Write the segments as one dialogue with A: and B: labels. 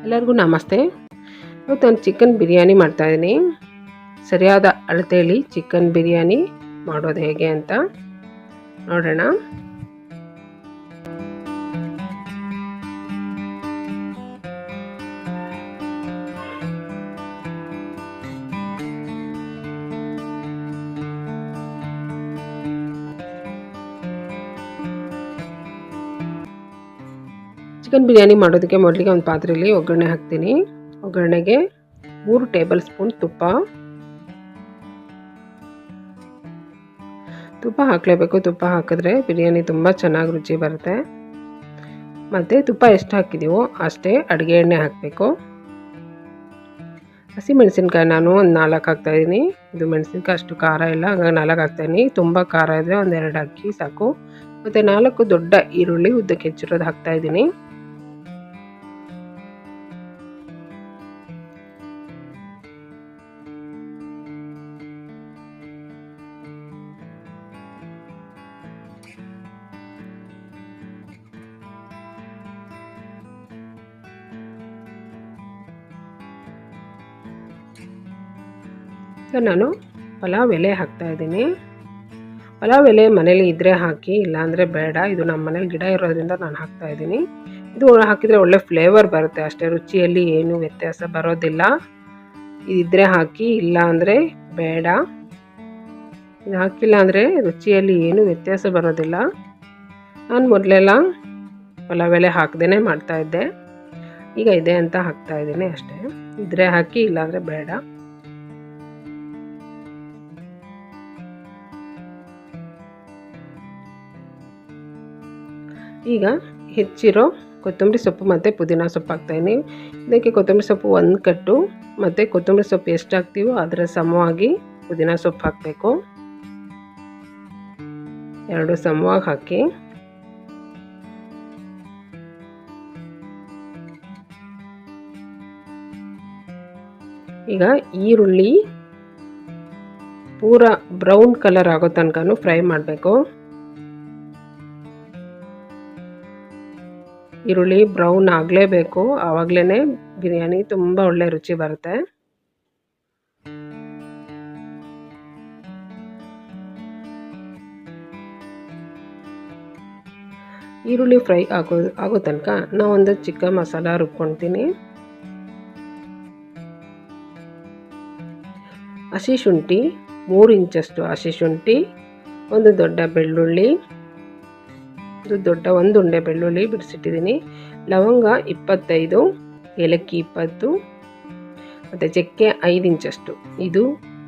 A: ಎಲ್ಲರಿಗೂ ನಮಸ್ತೆ. ಇವತ್ತು ನಾನು ಚಿಕನ್ ಬಿರಿಯಾನಿ ಮಾಡ್ತಾಯಿದ್ದೀನಿ. ಸರಿಯಾದ ಅಳತೆಯಲ್ಲಿ ಚಿಕನ್ ಬಿರಿಯಾನಿ ಮಾಡೋದು ಹೇಗೆ ಅಂತ ನೋಡೋಣ. ಚಿಕನ್ ಬಿರಿಯಾನಿ ಮಾಡೋದಕ್ಕೆ ಮೊದಲಿಗೆ ಒಂದು ಪಾತ್ರೆಯಲ್ಲಿ ಒಗ್ಗರಣೆ ಹಾಕ್ತೀನಿ. ಒಗ್ಗರಣೆಗೆ 3 ಟೇಬಲ್ ಸ್ಪೂನ್ ತುಪ್ಪ ಹಾಕಲೇಬೇಕು. ತುಪ್ಪ ಹಾಕಿದ್ರೆ ಬಿರಿಯಾನಿ ತುಂಬ ಚೆನ್ನಾಗಿ ರುಚಿ ಬರುತ್ತೆ. ಮತ್ತು ತುಪ್ಪ ಎಷ್ಟು ಹಾಕಿದ್ದೀವೋ ಅಷ್ಟೇ ಅಡುಗೆ ಎಣ್ಣೆ ಹಾಕಬೇಕು. ಹಸಿಮೆಣಸಿನ್ಕಾಯಿ ನಾನು ಒಂದು 4 ಹಾಕ್ತಾಯಿದ್ದೀನಿ. ಇದು ಮೆಣಸಿನ್ಕಾಯಿ ಅಷ್ಟು ಖಾರ ಇಲ್ಲ, ಹಾಗಾಗಿ 4 ಹಾಕ್ತಾಯಿದ್ದೀನಿ. ತುಂಬ ಖಾರ ಇದ್ದರೆ ಒಂದು 2 ಹಾಕಿ ಸಾಕು. ಮತ್ತು 4 ದೊಡ್ಡ ಈರುಳ್ಳಿ ಉದ್ದಕ್ಕೆ ಹೆಚ್ಚಿರೋದು ಹಾಕ್ತಾಯಿದ್ದೀನಿ. ನಾನು ಪಲಾವ್ ಎಲೆ ಹಾಕ್ತಾಯಿದ್ದೀನಿ. ಪಲಾವ್ ಎಲೆ ಮನೇಲಿ ಇದ್ದರೆ ಹಾಕಿ, ಇಲ್ಲಾಂದರೆ ಬೇಡ. ಇದು ನಮ್ಮ ಮನೇಲಿ ಗಿಡ ಇರೋದ್ರಿಂದ ನಾನು ಹಾಕ್ತಾಯಿದ್ದೀನಿ. ಇದು ಹಾಕಿದರೆ ಒಳ್ಳೆ ಫ್ಲೇವರ್ ಬರುತ್ತೆ ಅಷ್ಟೇ, ರುಚಿಯಲ್ಲಿ ಏನೂ ವ್ಯತ್ಯಾಸ ಬರೋದಿಲ್ಲ. ಇದಿದ್ದರೆ ಹಾಕಿ, ಇಲ್ಲ ಅಂದರೆ ಬೇಡ. ಇದು ಹಾಕಿಲ್ಲ ಅಂದರೆ ರುಚಿಯಲ್ಲಿ ಏನೂ ವ್ಯತ್ಯಾಸ ಬರೋದಿಲ್ಲ. ನಾನು ಮೊದಲೆಲ್ಲ ಪಲಾವ್ ಎಲೆ ಹಾಕ್ದೇ ಮಾಡ್ತಾಯಿದ್ದೆ. ಈಗ ಇದೆ ಅಂತ ಹಾಕ್ತಾಯಿದ್ದೀನಿ ಅಷ್ಟೇ. ಇದ್ದರೆ ಹಾಕಿ, ಇಲ್ಲಾಂದರೆ ಬೇಡ. ಈಗ ಹೆಚ್ಚಿರೋ ಕೊತ್ತಂಬರಿ ಸೊಪ್ಪು ಮತ್ತು ಪುದೀನ ಸೊಪ್ಪು ಹಾಕ್ತಾಯಿದ್ದೀನಿ. ಇದಕ್ಕೆ ಕೊತ್ತಂಬರಿ ಸೊಪ್ಪು 1 ಕಟ್ಟು ಮತ್ತು ಕೊತ್ತಂಬರಿ ಸೊಪ್ಪು ಎಷ್ಟು ಹಾಕ್ತೀವೋ ಅದರ ಸಮವಾಗಿ ಪುದೀನ ಸೊಪ್ಪು ಹಾಕಬೇಕು. 2 ಸಮವಾಗಿ ಹಾಕಿ ಈಗ ಈರುಳ್ಳಿ ಪೂರ ಬ್ರೌನ್ ಕಲರ್ ಆಗೋ ತನಕ ಫ್ರೈ ಮಾಡಬೇಕು. ಈರುಳ್ಳಿ ಬ್ರೌನ್ ಆಗಲೇಬೇಕು, ಆವಾಗಲೇ ಬಿರಿಯಾನಿ ತುಂಬ ಒಳ್ಳೆ ರುಚಿ ಬರುತ್ತೆ. ಈರುಳ್ಳಿ ಫ್ರೈ ಆಗೋ ತನಕ ನಾವೊಂದು ಚಿಕನ್ ಮಸಾಲ ರುಬ್ಕೊಳ್ತೀನಿ. ಹಸಿ ಶುಂಠಿ 3 ಇಂಚಷ್ಟು ಹಸಿ ಶುಂಠಿ, 1 ದೊಡ್ಡ ಬೆಳ್ಳುಳ್ಳಿ, ಒಂದು ಉಂಡೆ ಬೆಳ್ಳುಳ್ಳಿ ಬಿಡಿಸಿಟ್ಟಿದ್ದೀನಿ, ಲವಂಗ 25, ಏಲಕ್ಕಿ 20 ಮತ್ತು ಚಕ್ಕೆ 5 ಇಂಚಷ್ಟು. ಇದು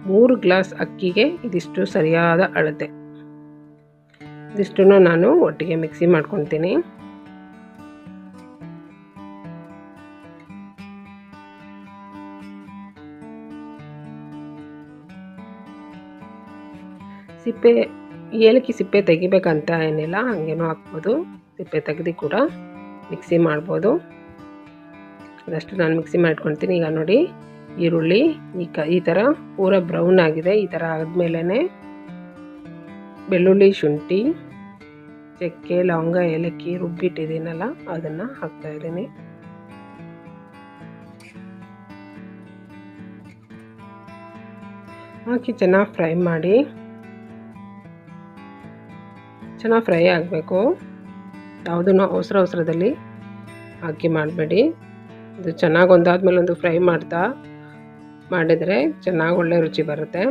A: 3 ಗ್ಲಾಸ್ ಅಕ್ಕಿಗೆ ಇದಿಷ್ಟು ಸರಿಯಾದ ಅಳತೆ. ಇದಿಷ್ಟನ್ನು ನಾನು ಒಟ್ಟಿಗೆ ಮಿಕ್ಸಿ ಮಾಡ್ಕೊತೀನಿ. ಏಲಕ್ಕಿ ಸಿಪ್ಪೆ ತೆಗಿಬೇಕಂತ ಏನಿಲ್ಲ, ಹಾಗೇನೂ ಹಾಕ್ಬೋದು. ಸಿಪ್ಪೆ ತೆಗೆದು ಕೂಡ ಮಿಕ್ಸಿ ಮಾಡ್ಬೋದು. ಅದಷ್ಟು ನಾನು ಮಿಕ್ಸಿ ಮಾಡ್ಕೊಳ್ತೀನಿ. ಈಗ ನೋಡಿ, ಈರುಳ್ಳಿ ಈ ಥರ ಪೂರ ಬ್ರೌನ್ ಆಗಿದೆ. ಈ ಥರ ಆದಮೇಲೆ ಬೆಳ್ಳುಳ್ಳಿ, ಶುಂಠಿ, ಚಕ್ಕೆ, ಲವಂಗ, ಏಲಕ್ಕಿ ರುಬ್ಬಿಟ್ಟಿದ್ದೀನಲ್ಲ ಅದನ್ನು ಹಾಕ್ತಾಯಿದ್ದೀನಿ. ಹಾಕಿ ಚೆನ್ನಾಗಿ ಫ್ರೈ ಮಾಡಿ. ಚೆನ್ನಾಗಿ ಫ್ರೈ ಆಗಬೇಕು. ಯಾವುದನ್ನು ಅವಸರದಲ್ಲಿ ಹಾಕಿ ಮಾಡಬೇಡಿ. ಇದು ಚೆನ್ನಾಗಿ ಒಂದಾದ್ಮೇಲೆ ಒಂದು ಫ್ರೈ ಮಾಡಿದರೆ ಚೆನ್ನಾಗಿ ಒಳ್ಳೆ ರುಚಿ ಬರುತ್ತೆ.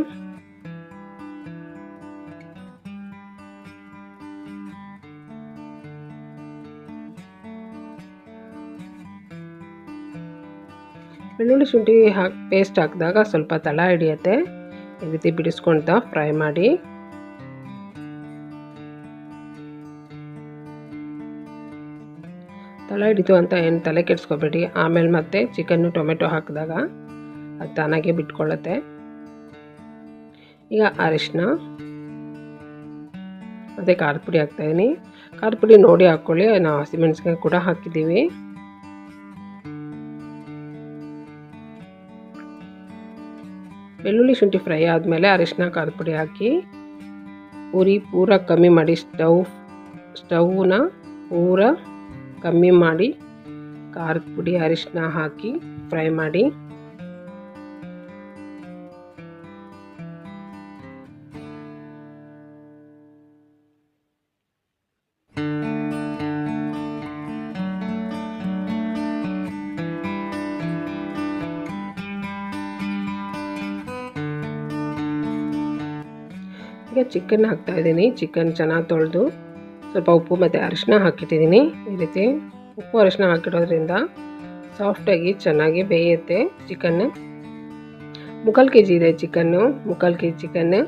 A: ಬೆಳ್ಳುಳ್ಳಿ ಶುಂಠಿ ಪೇಸ್ಟ್ ಹಾಕಿದಾಗ ಸ್ವಲ್ಪ ತಳ ಹಿಡಿಯುತ್ತೆ. ಈ ರೀತಿ ಬಿಡಿಸ್ಕೊಳ್ತಾ ಫ್ರೈ ಮಾಡಿ. ತಳ ಹಿಡಿತು ಅಂತ ಏನು ತಲೆ ಕೆಡಿಸ್ಕೋಬೇಡಿ. ಆಮೇಲೆ ಮತ್ತೆ ಚಿಕನ್ನು ಟೊಮೆಟೊ ಹಾಕಿದಾಗ ಅದು ತಾನಾಗೆ ಬಿಟ್ಕೊಳ್ಳುತ್ತೆ. ಈಗ ಅರಿಶಿನ ಮತ್ತು ಖಾರದ ಪುಡಿ ಹಾಕ್ತಾಯಿದ್ದೀನಿ. ಖಾರದ ಪುಡಿ ನೋಡಿ ಹಾಕ್ಕೊಳ್ಳಿ, ನಾವು ಹಸಿಮೆಣಸಿನಕಾಯಿ ಕೂಡ ಹಾಕಿದ್ದೀವಿ. ಬೆಳ್ಳುಳ್ಳಿ ಶುಂಠಿ ಫ್ರೈ ಆದಮೇಲೆ ಅರಿಶಿನ ಖಾರದ ಪುಡಿ ಹಾಕಿ ಉರಿ ಪೂರ ಕಮ್ಮಿ ಮಾಡಿ, ಸ್ಟವ್ನ ಪೂರ ಕಮ್ಮಿ ಮಾಡಿ ಖಾರದ ಪುಡಿ ಅರಿಶಿನ ಹಾಕಿ ಫ್ರೈ ಮಾಡಿ. ಈಗ ಚಿಕನ್ ಹಾಕ್ತಾ ಇದ್ದೀನಿ. ಚಿಕನ್ ಚೆನ್ನಾಗಿ ತೊಳೆದು ಸ್ವಲ್ಪ ಉಪ್ಪು ಮತ್ತು ಅರಿಶಿನ ಹಾಕಿಟ್ಟಿದ್ದೀನಿ. ಈ ರೀತಿ ಉಪ್ಪು ಅರಿಶಿನ ಹಾಕಿಡೋದ್ರಿಂದ ಸಾಫ್ಟಾಗಿ ಚೆನ್ನಾಗಿ ಬೇಯುತ್ತೆ ಚಿಕನ್ನು. 3 kg ಇದೆ ಚಿಕನ್ನು. 3 kg ಚಿಕನ್ನು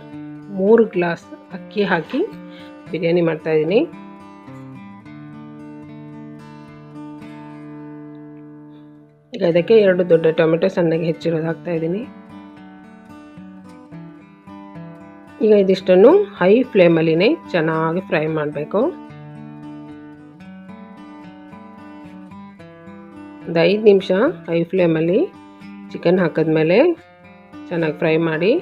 A: 3 ಗ್ಲಾಸ್ ಅಕ್ಕಿ ಹಾಕಿ ಬಿರಿಯಾನಿ ಮಾಡ್ತಾಯಿದ್ದೀನಿ. ಈಗ ಇದಕ್ಕೆ 2 ದೊಡ್ಡ ಟೊಮೆಟೊ ಸಣ್ಣಗೆ ಹೆಚ್ಚಿರೋದು ಹಾಕ್ತಾಯಿದ್ದೀನಿ. ಈಗ ಇದಿಷ್ಟನ್ನು ಹೈ ಫ್ಲೇಮಲ್ಲಿನೇ ಚೆನ್ನಾಗಿ ಫ್ರೈ ಮಾಡಬೇಕು. ಒಂದು 5 ನಿಮಿಷ ಹೈ ಫ್ಲೇಮಲ್ಲಿ ಚಿಕನ್ ಹಾಕಿದ್ಮೇಲೆ ಚೆನ್ನಾಗಿ ಫ್ರೈ ಮಾಡಿ.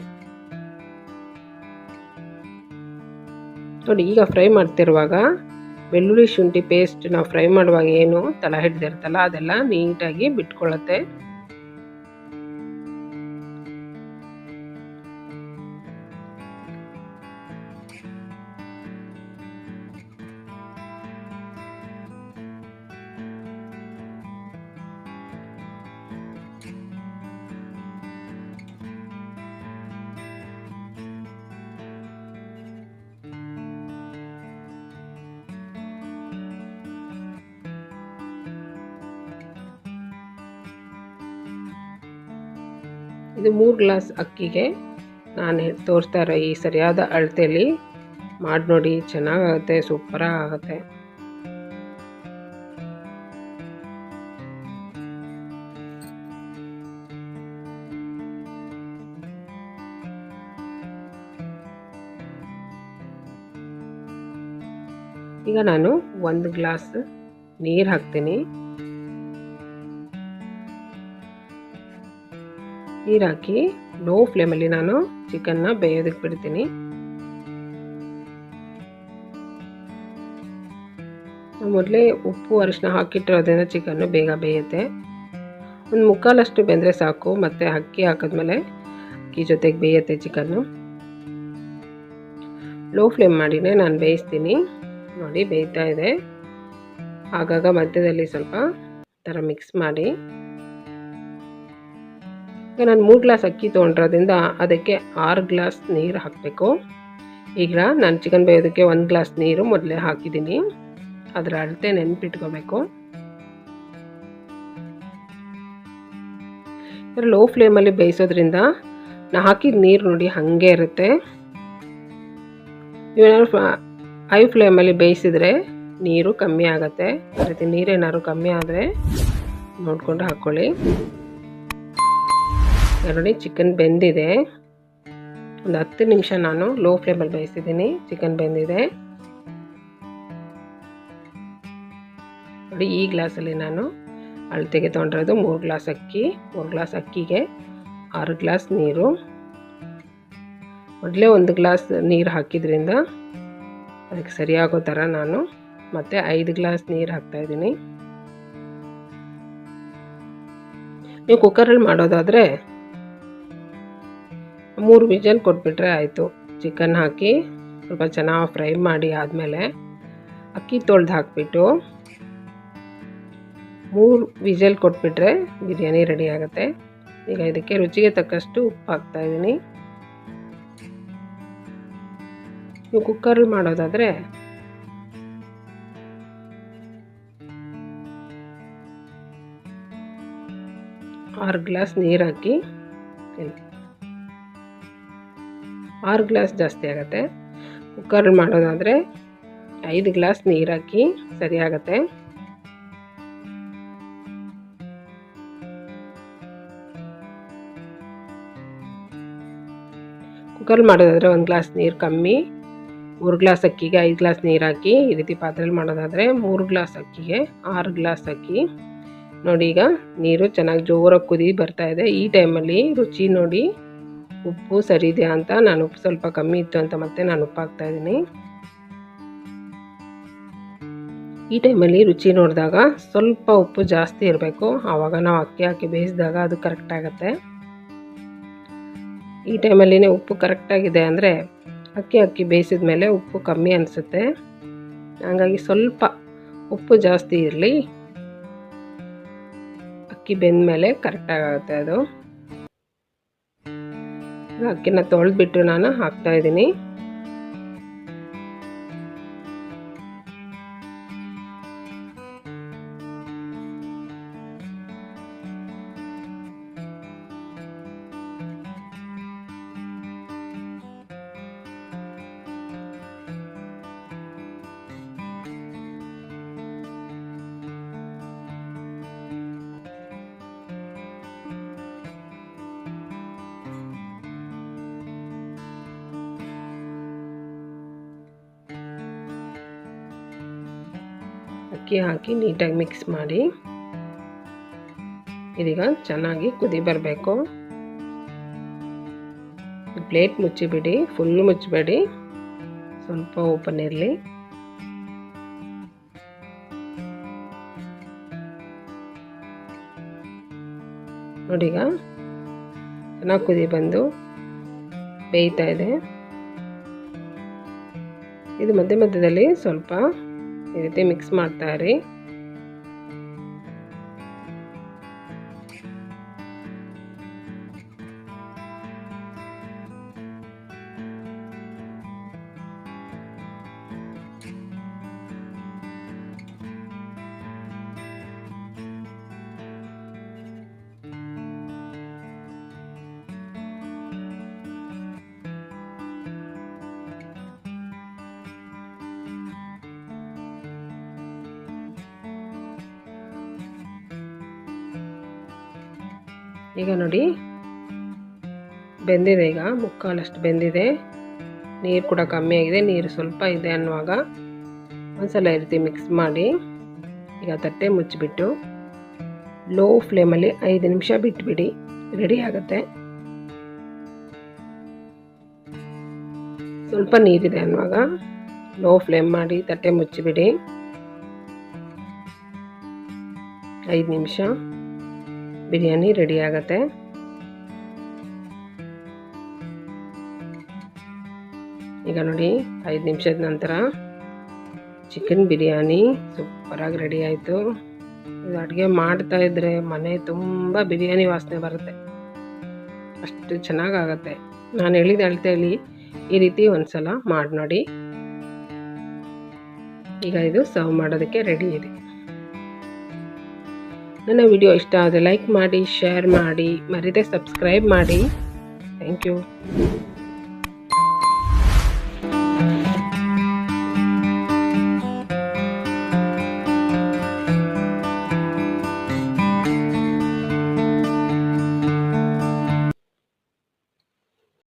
A: ನೋಡಿ, ಈಗ ಫ್ರೈ ಮಾಡ್ತಿರುವಾಗ ಬೆಳ್ಳುಳ್ಳಿ ಶುಂಠಿ ಪೇಸ್ಟ್ ನಾವು ಫ್ರೈ ಮಾಡುವಾಗ ಏನು ತಳ ಹಿಡ್ದಿರ್ತಲ್ಲ ಅದೆಲ್ಲ ನೀಟಾಗಿ ಬಿಟ್ಕೊಳ್ಳುತ್ತೆ. ಇದು 3 ಗ್ಲಾಸ್ ಅಕ್ಕಿಗೆ ನಾನು ತೋರಿಸ್ತಾ ಇರೋ ಈ ಸರಿಯಾದ ಅಳತೆಯಲ್ಲಿ ಮಾಡಿ ನೋಡಿ. ಚೆನ್ನಾಗಾಗುತ್ತೆ, ಸೂಪರಾಗಿ ಆಗುತ್ತೆ. ಈಗ ನಾನು 1 ಗ್ಲಾಸ್ ನೀರು ಹಾಕ್ತೀನಿ. ನೀರು ಹಾಕಿ ಲೋ ಫ್ಲೇಮಲ್ಲಿ ನಾನು ಚಿಕನ್ನ ಬೇಯೋದಕ್ಕೆ ಬಿಡ್ತೀನಿ. ಮೊದಲೇ ಉಪ್ಪು ಅರಿಶಿನ ಹಾಕಿಟ್ಟಿರೋದ್ರಿಂದ ಚಿಕನ್ನು ಬೇಗ ಬೇಯುತ್ತೆ. ಒಂದು 3/4 ಬೆಂದರೆ ಸಾಕು. ಮತ್ತು ಅಕ್ಕಿ ಹಾಕಿದ್ಮೇಲೆ ಅಕ್ಕಿ ಜೊತೆಗೆ ಬೇಯುತ್ತೆ ಚಿಕನ್ನು. ಲೋ ಫ್ಲೇಮ್ ಮಾಡಿನೇ ನಾನು ಬೇಯಿಸ್ತೀನಿ. ನೋಡಿ, ಬೇಯ್ತಾ ಇದೆ. ಆಗಾಗ ಮಧ್ಯದಲ್ಲಿ ಸ್ವಲ್ಪ ಥರ ಮಿಕ್ಸ್ ಮಾಡಿ. ಈಗ ನಾನು 3 ಗ್ಲಾಸ್ ಅಕ್ಕಿ ತೊಗೊಂಡಿರೋದ್ರಿಂದ ಅದಕ್ಕೆ 6 ಗ್ಲಾಸ್ ನೀರು ಹಾಕಬೇಕು. ಈಗ ನಾನು ಚಿಕನ್ ಬೇಯೋದಕ್ಕೆ 1 ಗ್ಲಾಸ್ ನೀರು ಮೊದಲೇ ಹಾಕಿದ್ದೀನಿ. ಅದರ ಅಳತೆ ನೆನಪಿಟ್ಕೋಬೇಕು. ಲೋ ಫ್ಲೇಮಲ್ಲಿ ಬೇಯಿಸೋದ್ರಿಂದ ನಾನು ಹಾಕಿದ ನೀರು ನೋಡಿ ಹಾಗೆ ಇರುತ್ತೆ. ನೀವೇನಾದ್ರು ಹೈ ಫ್ಲೇಮಲ್ಲಿ ಬೇಯಿಸಿದ್ರೆ ನೀರು ಕಮ್ಮಿ ಆಗುತ್ತೆ. ಆ ರೀತಿ ನೀರೇನಾದ್ರು ಕಮ್ಮಿ ಆದರೆ ನೋಡಿಕೊಂಡು ಹಾಕ್ಕೊಳ್ಳಿ. ನೋಡಿ, ಚಿಕನ್ ಬೆಂದಿದೆ. ಒಂದು 10 ನಿಮಿಷ ನಾನು ಲೋ ಫ್ಲೇಮಲ್ಲಿ ಬೇಯಿಸಿದ್ದೀನಿ. ಚಿಕನ್ ಬೆಂದಿದೆ. ನೋಡಿ, ಈ ಗ್ಲಾಸಲ್ಲಿ ನಾನು ಅಳತೆಗೆ ತೊಗೊಂಡಿರೋದು 3 ಗ್ಲಾಸ್ ಅಕ್ಕಿ. 3 ಗ್ಲಾಸ್ ಅಕ್ಕಿಗೆ 6 ಗ್ಲಾಸ್ ನೀರು. ಮೊದಲೇ 1 ಗ್ಲಾಸ್ ನೀರು ಹಾಕಿದ್ರಿಂದ ಅದಕ್ಕೆ ಸರಿಯಾಗೋ ಥರ ನಾನು ಮತ್ತೆ 5 ಗ್ಲಾಸ್ ನೀರು ಹಾಕ್ತಾಯಿದ್ದೀನಿ. ನೀವು ಕುಕ್ಕರಲ್ಲಿ ಮಾಡೋದಾದರೆ 3 ವಿಜಲ್ ಕೊಟ್ಬಿಟ್ರೆ ಆಯಿತು. ಚಿಕನ್ ಹಾಕಿ ಸ್ವಲ್ಪ ಚೆನ್ನಾಗಿ ಫ್ರೈ ಮಾಡಿ ಆದಮೇಲೆ ಅಕ್ಕಿ ತೊಳೆದು ಹಾಕಿಬಿಟ್ಟು 3 ವಿಜಲ್ ಕೊಟ್ಬಿಟ್ರೆ ಬಿರಿಯಾನಿ ರೆಡಿ ಆಗುತ್ತೆ. ಈಗ ಇದಕ್ಕೆ ರುಚಿಗೆ ತಕ್ಕಷ್ಟು ಉಪ್ಪು ಹಾಕ್ತಾಯಿದ್ದೀನಿ. ನೀವು ಕುಕ್ಕರಲ್ಲಿ ಮಾಡೋದಾದರೆ ಆರು ಗ್ಲಾಸ್ ನೀರು ಹಾಕಿ. 6 ಗ್ಲಾಸ್ ಜಾಸ್ತಿ ಆಗುತ್ತೆ. ಕುಕ್ಕರಲ್ಲಿ ಮಾಡೋದಾದರೆ 5 ಗ್ಲಾಸ್ ನೀರು ಹಾಕಿ ಸರಿ ಆಗುತ್ತೆ. ಕುಕ್ಕರಲ್ಲಿ ಮಾಡೋದಾದರೆ 1 ಗ್ಲಾಸ್ ನೀರು ಕಮ್ಮಿ, 3 ಗ್ಲಾಸ್ ಅಕ್ಕಿಗೆ 5 ಗ್ಲಾಸ್ ನೀರು ಹಾಕಿ. ಈ ರೀತಿ ಪಾತ್ರೆಯಲ್ಲಿ ಮಾಡೋದಾದರೆ 3 ಗ್ಲಾಸ್ ಅಕ್ಕಿಗೆ 6 ಗ್ಲಾಸ್ ಹಾಕಿ. ನೋಡಿ, ಈಗ ನೀರು ಚೆನ್ನಾಗಿ ಜೋರಾಗಿ ಕುದಿ ಬರ್ತಾ ಇದೆ. ಈ ಟೈಮಲ್ಲಿ ರುಚಿ ನೋಡಿ ಉಪ್ಪು ಸರಿ ಇದೆಯಾ ಅಂತ. ನಾನು ಉಪ್ಪು ಸ್ವಲ್ಪ ಕಮ್ಮಿ ಇತ್ತು ಅಂತ ಮತ್ತೆ ನಾನು ಉಪ್ಪು ಹಾಕ್ತಾಯಿದ್ದೀನಿ. ಈ ಟೈಮಲ್ಲಿ ರುಚಿ ನೋಡಿದಾಗ ಸ್ವಲ್ಪ ಉಪ್ಪು ಜಾಸ್ತಿ ಇರಬೇಕು, ಆವಾಗ ನಾವು ಅಕ್ಕಿ ಹಾಕಿ ಬೇಯಿಸಿದಾಗ ಅದು ಕರೆಕ್ಟ್ ಆಗುತ್ತೆ. ಈ ಟೈಮಲ್ಲಿನೇ ಉಪ್ಪು ಕರೆಕ್ಟಾಗಿದೆ ಅಂದರೆ ಅಕ್ಕಿ ಬೇಯಿಸಿದ ಮೇಲೆ ಉಪ್ಪು ಕಮ್ಮಿ ಅನಿಸುತ್ತೆ. ಹಾಗಾಗಿ ಸ್ವಲ್ಪ ಉಪ್ಪು ಜಾಸ್ತಿ ಇರಲಿ, ಅಕ್ಕಿ ಬೆಂದ ಮೇಲೆ ಕರೆಕ್ಟಾಗುತ್ತೆ ಅದು. ಅಕ್ಕಿನ ತೊಳೆದ್ಬಿಟ್ಟು ನಾನು ಹಾಕ್ತಾಯಿದ್ದೀನಿ. ಅಕ್ಕಿ ಹಾಕಿ ನೀಟಾಗಿ ಮಿಕ್ಸ್ ಮಾಡಿ ಇದೀಗ ಚೆನ್ನಾಗಿ ಕುದಿ ಬರಬೇಕು. ಪ್ಲೇಟ್ ಮುಚ್ಚಿಬಿಡಿ, ಫುಲ್ ಮುಚ್ಚಬೇಡಿ, ಸ್ವಲ್ಪ ಓಪನ್ ಇರಲಿ. ನೋಡಿ ಈಗ ಚೆನ್ನಾಗಿ ಕುದಿ ಬಂದು ಬೇಯ್ತಾ ಇದೆ. ಇದು ಮಧ್ಯ ಮಧ್ಯದಲ್ಲಿ ಸ್ವಲ್ಪ ಈ ರೀತಿ ಮಿಕ್ಸ್ ಮಾಡ್ತಾ ಇರಿ. ಈಗ ನೋಡಿ ಬೆಂದಿದೆ, ಈಗ ಮುಕ್ಕಾಲಷ್ಟು ಬೆಂದಿದೆ. ನೀರು ಕೂಡ ಕಮ್ಮಿ ಆಗಿದೆ, ನೀರು ಸ್ವಲ್ಪ ಇದೆ ಅನ್ನುವಾಗ ಒಂದ್ಸಲ ಈ ರೀತಿ ಮಿಕ್ಸ್ ಮಾಡಿ ಈಗ ತಟ್ಟೆ ಮುಚ್ಚಿಬಿಟ್ಟು ಲೋ ಫ್ಲೇಮಲ್ಲಿ 5 ನಿಮಿಷ ಬಿಟ್ಬಿಡಿ, ರೆಡಿ ಆಗುತ್ತೆ. ಸ್ವಲ್ಪ ನೀರಿದೆ ಅನ್ನುವಾಗ ಲೋ ಫ್ಲೇಮ್ ಮಾಡಿ ತಟ್ಟೆ ಮುಚ್ಚಿಬಿಡಿ 5 ನಿಮಿಷ, ಬಿರಿಯಾನಿ ರೆಡಿ ಆಗುತ್ತೆ. ಈಗ ನೋಡಿ 5 ನಿಮಿಷದ ನಂತರ ಚಿಕನ್ ಬಿರಿಯಾನಿ ಸೂಪರಾಗಿ ರೆಡಿ ಆಯಿತು. ಇದು ಅಡುಗೆ ಮಾಡ್ತಾ ಇದ್ದರೆ ಮನೆ ತುಂಬ ಬಿರಿಯಾನಿ ವಾಸನೆ ಬರುತ್ತೆ, ಅಷ್ಟು ಚೆನ್ನಾಗಾಗತ್ತೆ. ನಾನು ಹೇಳಿದ ಅಳತೆಯಲ್ಲಿ ಈ ರೀತಿ ಒಂದ್ಸಲ ಮಾಡಿ ನೋಡಿ. ಈಗ ಇದು ಸರ್ವ್ ಮಾಡೋದಕ್ಕೆ ರೆಡಿ ಇದೆ. ನನ್ನ ವಿಡಿಯೋ ಇಷ್ಟ ಆದರೆ ಲೈಕ್ ಮಾಡಿ, ಶೇರ್ ಮಾಡಿ, ಮರೀದೆ ಸಬ್ಸ್ಕ್ರೈಬ್ ಮಾಡಿ. Thank you.